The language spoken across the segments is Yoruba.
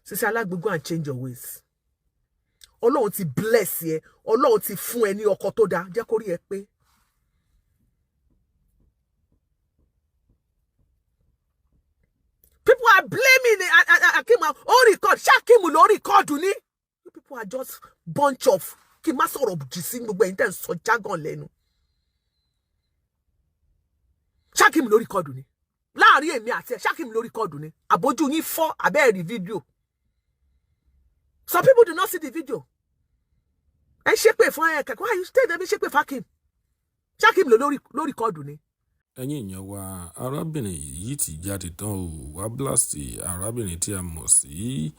Sisi Alagbo, go and change your ways. Ọlọ́run ti bless ye. Ọlọ́run ti fún ẹ ní ọkọ tó dá. Jẹ́ kó rí ẹ pé. People are blaming Akim. Oh, record. Shakim will record. You people are just bunch of kimasoro jising gbogbo intense so jargon lẹ́nu. Shakim ló record ni. Láàrin èmi àti ẹ, Shakim ló record ni. Àbójú yín fọ́ abẹ́ rí video. Some people do not see the video. Ẹ ṣépè fún ẹ kẹ́kọ̀ọ́. Why you stay there? Bí ṣépè fún Akim. Shakim ló record ni. Ẹ̀yin èèyàn wa, arábìnrin yìí ti jáde tán o, wá blast arábìnrin tí a mọ̀ sí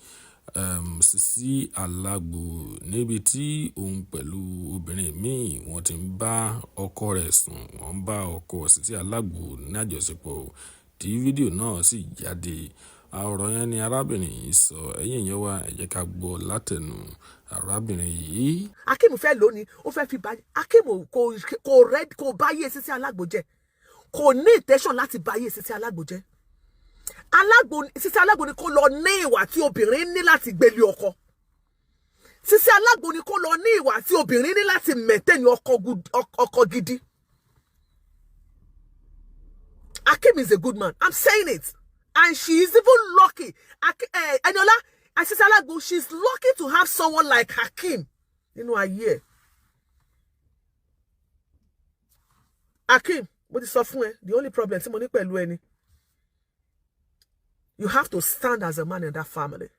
Sisi Alagbo níbi tí òun pẹ̀lú obìnrin míì wọ́n ti ń bá ọkọ rẹ̀ sùn, wọ́n bá ọkọ Sisi Alagbo ní àjọṣepọ̀ tí fídíò náà sì jáde. Ọ̀rọ̀ yẹn ni arábìnrin yìí sọ. Ẹ̀yin èèyàn wa, ẹ jẹ́ ká gbọ́ látẹnu arábìnrin yìí. Akim fẹ́ lónìí, ó fẹ́ fi bá Akim kò báyé Sisi Alagbo jẹ́. Kò ní intention láti báyé Sisi Alagbo jẹ́. Sisi Alagbo ni kó lọ ní ìwà tí obìnrin ní láti gbélé ọkọ. Sisi Alagbo ni kó lọ ní ìwà tí obìnrin ní láti maintain ọkọ gidi. Akim is a good man. I'm saying it. And she is even lucky. Eniola, and Sisi Alagbo, she's lucky to have someone like Hakim. You know, a year. Hakim, what is suffering? The only problem, you have to stand as a man in that family.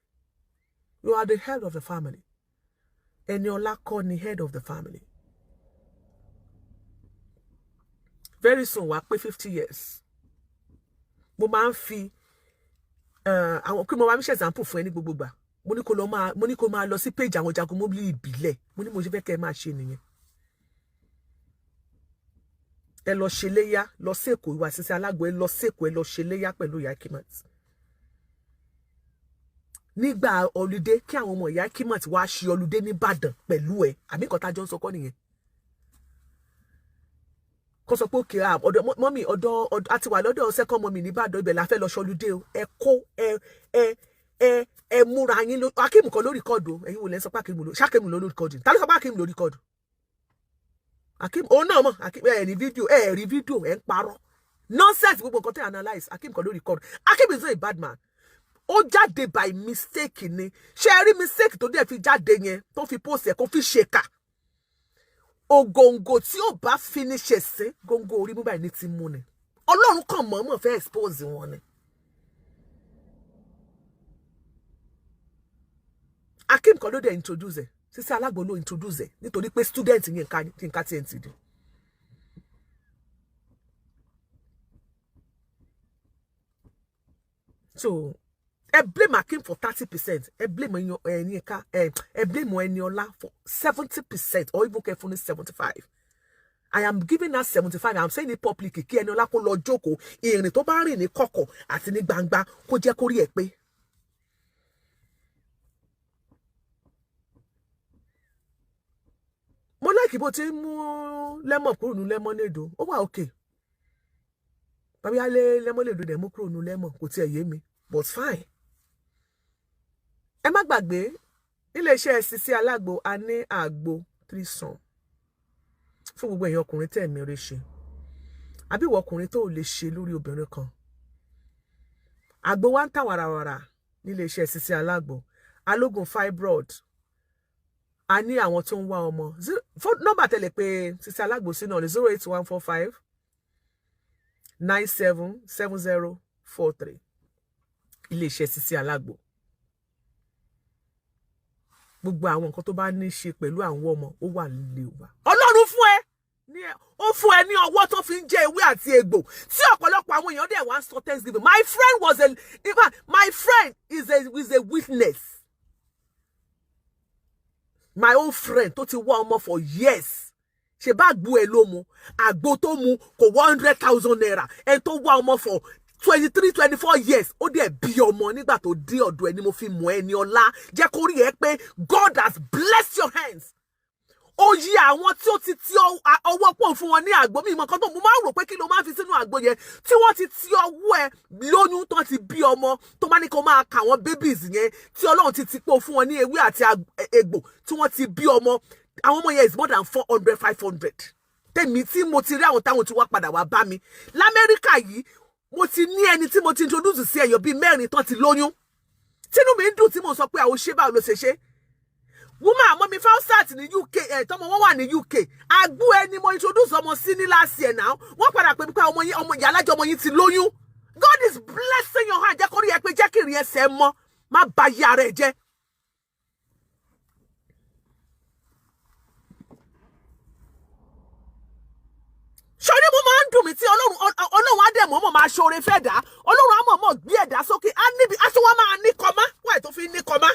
You are the head of the family. Eniola called the head of the family. Very soon, we'll pay 50 years. Mo máa ń fi àwọn kí mo wá mi ṣe example fún ẹni gbogbo gbà. Mo ní kó máa lọ sí page àwọn Jagun Mobile ìbílẹ̀. Mo ní mo ṣe fẹ́ kẹ́ máa ṣe nìyẹn. Ẹ lọ ṣe léyá, lọ sí Èkó, ìwà Sisi Alagbo, ẹ lọ sí Èkó, ẹ lọ ṣe léyá pẹ̀lú ìyá Kimat. Nígbà holiday kí àwọn ọmọ ìyá Kimat wá ṣe holiday ní Ìbàdàn pẹ̀lú ẹ. Àbí nǹkan tá jọ ń sọ kọ́ nìyẹn. Kó sọ pé okay, ọ̀dọ̀ mommy ọ̀dọ̀ àti wà lọ́dọ̀ second mommy ní Ìbàdàn ibẹ̀ la fẹ́ lọ ṣe holiday o. Ẹ kó ẹ múra yín ló Akim kan ló record o. Ẹ̀yin wò lẹ sọ pé Akim ló record. Ta ló sọ pé Akim ló record? Akim náà mọ̀ Akim rí video ẹ ń parọ́. Nonsense gbogbo nǹkan tẹ́ analyze. Akim kan ló record. Akim is not a bad man. Ó jáde by mistake ni. Ṣé ẹ rí mistake tó dẹ̀ fi jáde yẹn tó fi post ẹ̀ kó fi ṣèkà. Ògòǹgò tí ó bá finish ẹ̀sìn góńgó orí mú báyìí ní ti mú ni. Ọlọ́run kàn mọ̀ọ́mọ̀ fẹ́ expose wọn ni. Akim kan ló dẹ̀ introduce ẹ̀. Sisi Alagbo ló introduce ẹ̀ nítorí pé student yẹn nǹkan TNT dé. So, I blame Akim for 30%. I blame Eniola for 70% or even carefully 75%. I am giving her 75%. I'm saying it publicly. Kí Eniola kó lọ jókòó, ìrìn tó bá rìn ní kọ̀kọ̀ àti ní gbangba kó jẹ́ kó rí ẹ pé. Mo like bó ti mú lemon kúrò nínú lemonade. Ó wà okay. Bàbá yálé lemonade dẹ̀ mú kúrò nínú lemon kò tiẹ̀ yé mi. But fine. Ẹ má gbàgbé ilé-iṣẹ́ Sisi Alagbo a ní àgbo 3 sàn fún gbogbo èèyàn ọkùnrin tẹ́ ẹ̀mí rẹ̀ ṣe àbí ìwọ ọkùnrin tó lè ṣe lórí obìnrin kan. Àgbo wa ń tà wàràwàrà nílé-iṣẹ́ Sisi Alagbo. Alógùn fibroid. A ní àwọn tó ń wá ọmọ. Nọ́mbà tẹ́lẹ̀ pé Sisi Alagbo sí náà ní 08145 977043. Ilé-iṣẹ́ Sisi Alagbo. Gbogbo àwọn nǹkan tó bá ní ṣe pẹ̀lú àwọn ọmọ ó wà nílé wa. Ọlọ́run fún ẹ ó fún ẹ ní ọwọ́ tó fi ń jẹ ewé àti egbò tí ọ̀pọ̀lọpọ̀ àwọn èèyàn dẹ̀ wá sọ Thanksgiving. My friend is a witness. My old friend tó ti wá ọmọ for years. Ṣé bá gbó ẹ ló mu, àgbo tó mu kò 100,000 naira. Ẹ tó wá ọmọ for 23-24 years ó dẹ̀ bí ọmọ nígbà tó dé ọ̀dọ̀ ẹni mo fi mọ̀ Eniola jẹ́ kó rí ẹ pé God has blessed your hands. oyè àwọn tí ó ti ọwọ́ pọ̀ fún wọn ní àgbo mi ìmọ̀ kan tó mo máa ń rò pé kí ló máa fi sínú àgbo yẹn tí wọ́n ti ọwọ́ ẹ lóyún tán ti bí ọmọ tó bá ní kó máa kà wọ́n babies yẹn tí Ọlọ́run ti pò fún wọn ní ewé àti egbò tí wọ́n ti bí ọmọ àwọn ọmọ yẹn is more than 400 500 tèmi tí mo ti rí àwọn táwọn tí wá padà wá bá mi l'Amẹ́ríkà yìí mo ti ní ẹni tí mo ti introduce sí ẹyọ bíi 4 tán ti lóyún tínú mi ń dùn tí mo sọ pé àwọn ṣe báwo ló ṣe ṣe woman àmọ́ mi FAUSAT ní UK tọmọ wọn wà ní UK àgbo ẹni mo introduce ọmọ sí ní last year now wọ́n padà pè mí pé ọmọ ìyá alájọ ọmọ yín ti lóyún God is blessing your hand jẹ́ kó rí ẹ pé jẹ́ kí ìrìn ẹsẹ̀ mọ́ má bà yí ara ẹ jẹ́. sọ́ni mo máa ń dùn mí tí ọlọ́run á dẹ̀ mọ́ máa ṣoore fẹ́ dá ọlọ́run á mọ̀ gbé ẹ̀dá sókè á níbi aṣọ wa máa ní kọ́má wáyé tó fi ní kọ́má.